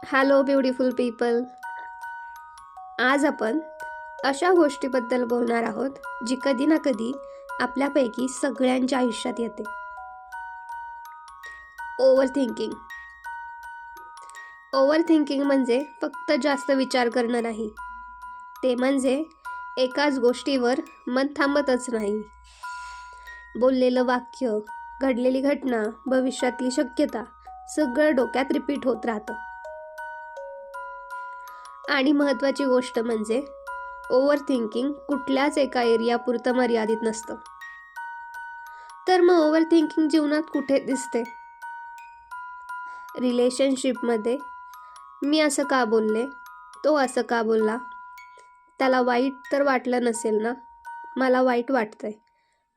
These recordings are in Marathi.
Hello beautiful people. आज आपण अशा गोष्टीबद्दल बोलणार आहोत जी कधी ना कधी आपल्यापैकी सगळ्यांच्या आयुष्यात येते. Over thinking. ओव्हर थिंकिंग म्हणजे फक्त जास्त विचार करणं नाही, ते म्हणजे एकाच गोष्टीवर मन थांबतच नाही. बोललेलं वाक्य, घडलेली घटना, भविष्यातली शक्यता सगळं डोक्यात रिपीट होत राहतं. आणि महत्त्वाची गोष्ट म्हणजे ओव्हर थिंकिंग कुठल्याच एका एरियापुरतं मर्यादित नसतं. तर मग ओव्हर थिंकिंग जीवनात कुठे दिसते? रिलेशनशिपमध्ये मी असं का बोलले, तो असं का बोलला, त्याला वाईट तर वाटलं नसेल ना, मला वाईट वाटतंय,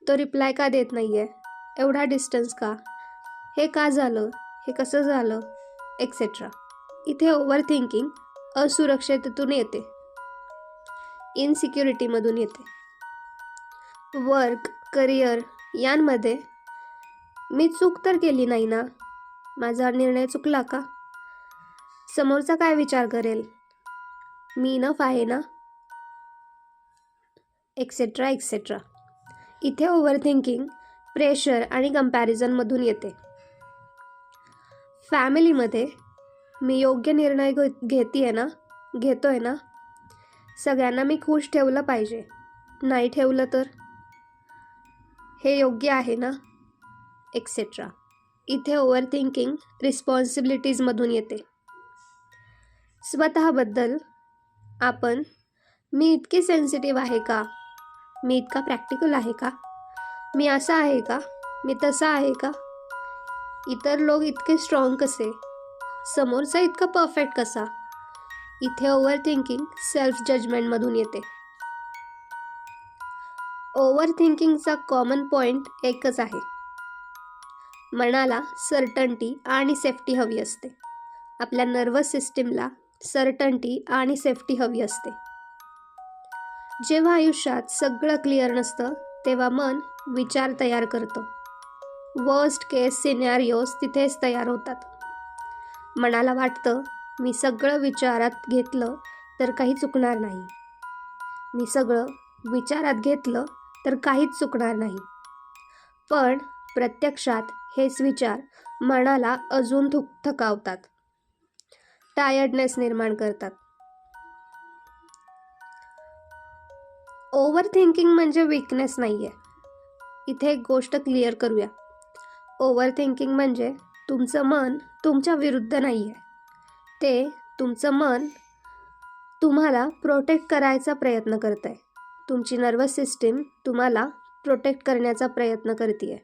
तो रिप्लाय का देत नाहीये, एवढा डिस्टन्स का, हे का झालं, हे कसं झालं, एक्सेट्रा. इथे ओव्हर थिंकिंग असुरक्षिततेतून येते, इनसिक्युरिटीमधून येते. वर्क, करिअर यांमध्ये मी चूक तर केली नाही ना, माझा निर्णय चुकला का, समोरचा काय विचार करेल, मी इनफ आहे ना, एक्सेट्रा एक्सेट्रा. इथे ओव्हर थिंकिंग प्रेशर आणि कंपॅरिझनमधून येते. फॅमिलीमध्ये मी योग्य निर्णय घेतोय ना, सगळ्यांना मी खुश ठेवलं पाहिजे, नाही ठेवलं तर, हे योग्य आहे ना, एक्सेट्रा. इथे ओव्हर थिंकिंग रिस्पॉन्सिबिलिटीजमधून येते. स्वतःबद्दल आपण, मी इतकी सेन्सिटिव्ह आहे का, मी इतका प्रॅक्टिकल आहे का, मी असा आहे का, मी तसा आहे का, इतर लोक इतके स्ट्रॉंग कसे, समोरचा इतका परफेक्ट कसा. इथे ओव्हर थिंकिंग सेल्फ जजमेंटमधून येते. ओव्हर थिंकिंगचा कॉमन पॉईंट एकच आहे, मनाला सर्टन्टी आणि सेफ्टी हवी असते. आपल्या नर्वस सिस्टीमला सर्टन्टी आणि सेफ्टी हवी असते. जेव्हा आयुष्यात सगळं क्लिअर नसतं तेव्हा मन विचार तयार करतं. वर्स्ट केस सिनॅरिओज तिथेच तयार होतात. मनाला वाटतं, मी सगळं विचारात घेतलं तर काही चुकणार नाही, मी सगळं विचारात घेतलं तर काहीच चुकणार नाही. पण प्रत्यक्षात हेच विचार मनाला अजून थकावतात, टायर्डनेस निर्माण करतात. ओव्हर थिंकिंग म्हणजे वीकनेस नाही आहे. इथे एक गोष्ट क्लिअर करूया. ओव्हर थिंकिंग म्हणजे तुमचं मन तुमच्या विरुद्ध नाही आहे. ते तुमचं मन तुम्हाला प्रोटेक्ट करायचा प्रयत्न करत आहे. तुमची नर्वस सिस्टीम तुम्हाला प्रोटेक्ट करण्याचा प्रयत्न करते आहे,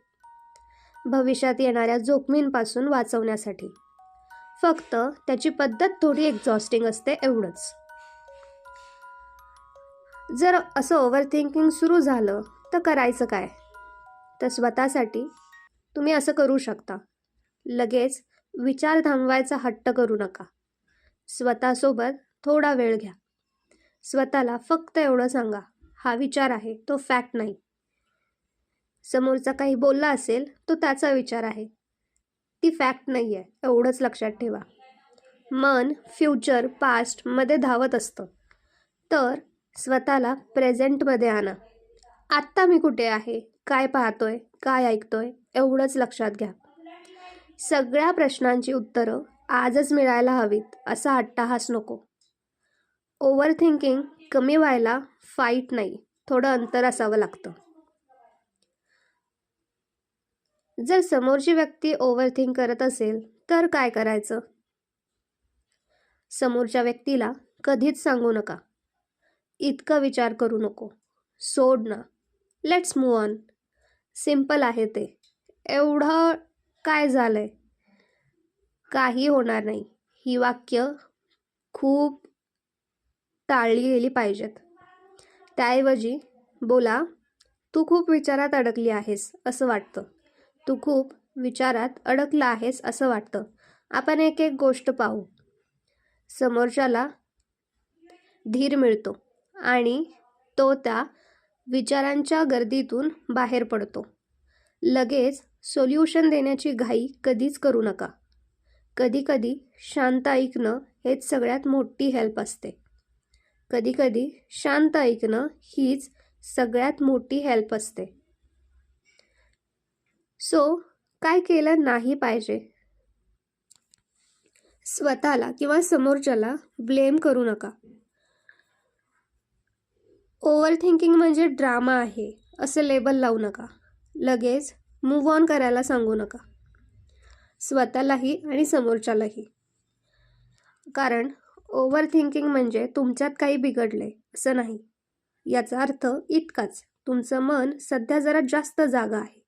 भविष्यात येणाऱ्या जोखमींपासून वाचवण्यासाठी. फक्त त्याची पद्धत थोडी एक्झॉस्टिंग असते, एवढंच. जर असं ओव्हर थिंकिंग सुरू झालं तर करायचं काय? तर स्वतःसाठी तुम्ही असं करू शकता. लगेच विचार थांबवायचा हट्ट करू नका. स्वतःसोबत थोडा वेळ घ्या. स्वतःला फक्त एवढं सांगा, हा विचार आहे, तो फॅक्ट नाही. समोरचा काही बोलला असेल तो त्याचा विचार आहे, ती फॅक्ट नाही आहे, एवढंच लक्षात ठेवा. मन फ्युचर पास्टमध्ये धावत असतं, तर स्वतःला प्रेझेंटमध्ये आणा. आत्ता मी कुठे आहे, काय पाहतोय, काय ऐकतोय, एवढंच लक्षात घ्या. सगळ्या प्रश्नांची उत्तरं आजच मिळायला हवीत असा अट्टाहास नको. ओव्हर थिंकिंग कमी व्हायला फाईट नाही, थोडं अंतर असावं लागतं. जर समोरची व्यक्ती ओव्हर थिंक करत असेल तर काय करायचं? समोरच्या व्यक्तीला कधीच सांगू नका, इतका विचार करू नको, सोड ना, लेट्स मूव्ह ऑन, सिम्पल आहे ते, एवढं काय झालंय, काही होणार नाही. ही वाक्य खूप टाळली गेली पाहिजेत. त्याऐवजी बोला, तू खूप विचारात अडकली आहेस असं वाटतं, तू खूप विचारात अडकला आहेस असं वाटतं, आपण एक एक गोष्ट पाहू. समोरच्याला धीर मिळतो आणि तो त्या विचारांच्या गर्दीतून बाहेर पडतो. लगेच सोल्युशन देण्याची घाई कधीच करू नका. कधी कधी शांत ऐकणं हेच सगळ्यात मोठी हेल्प असते. कधीकधी शांत ऐकणं हीच सगळ्यात मोठी हेल्प असते. काय केलं नाही पाहिजे? स्वतःला किंवा समोरच्याला ब्लेम करू नका. ओव्हर थिंकिंग म्हणजे ड्रामा आहे असं लेबल लावू नका. लगेच मूव्ह ऑन करायला सांगू नका, स्वतःलाही आणि समोरच्यालाही. कारण ओव्हर थिंकिंग म्हणजे तुमच्यात काही बिघडलंय असं नाही. याचा अर्थ इतकाच, तुमचं मन सध्या जरा जास्त जागा आहे.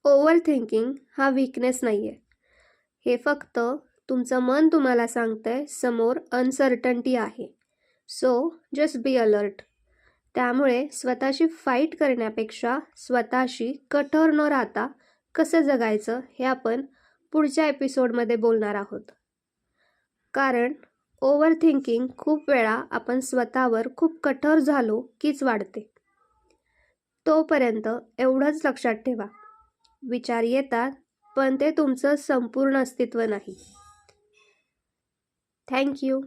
ओव्हर थिंकिंग हा वीकनेस नाही आहे. हे फक्त तुमचं मन तुम्हाला सांगतंय समोर अनसर्टन्टी आहे. Just be alert. त्यामुळे स्वतःशी फाईट करण्यापेक्षा स्वतःशी कठोर न राहता कसं जगायचं हे आपण पुढच्या एपिसोडमध्ये बोलणार आहोत. कारण ओव्हर थिंकिंग खूप वेळा आपण स्वतःवर खूप कठोर झालो कीच वाढते. तोपर्यंत एवढंच लक्षात ठेवा, विचार येतात पण ते तुमचं संपूर्ण अस्तित्व नाही. थँक्यू.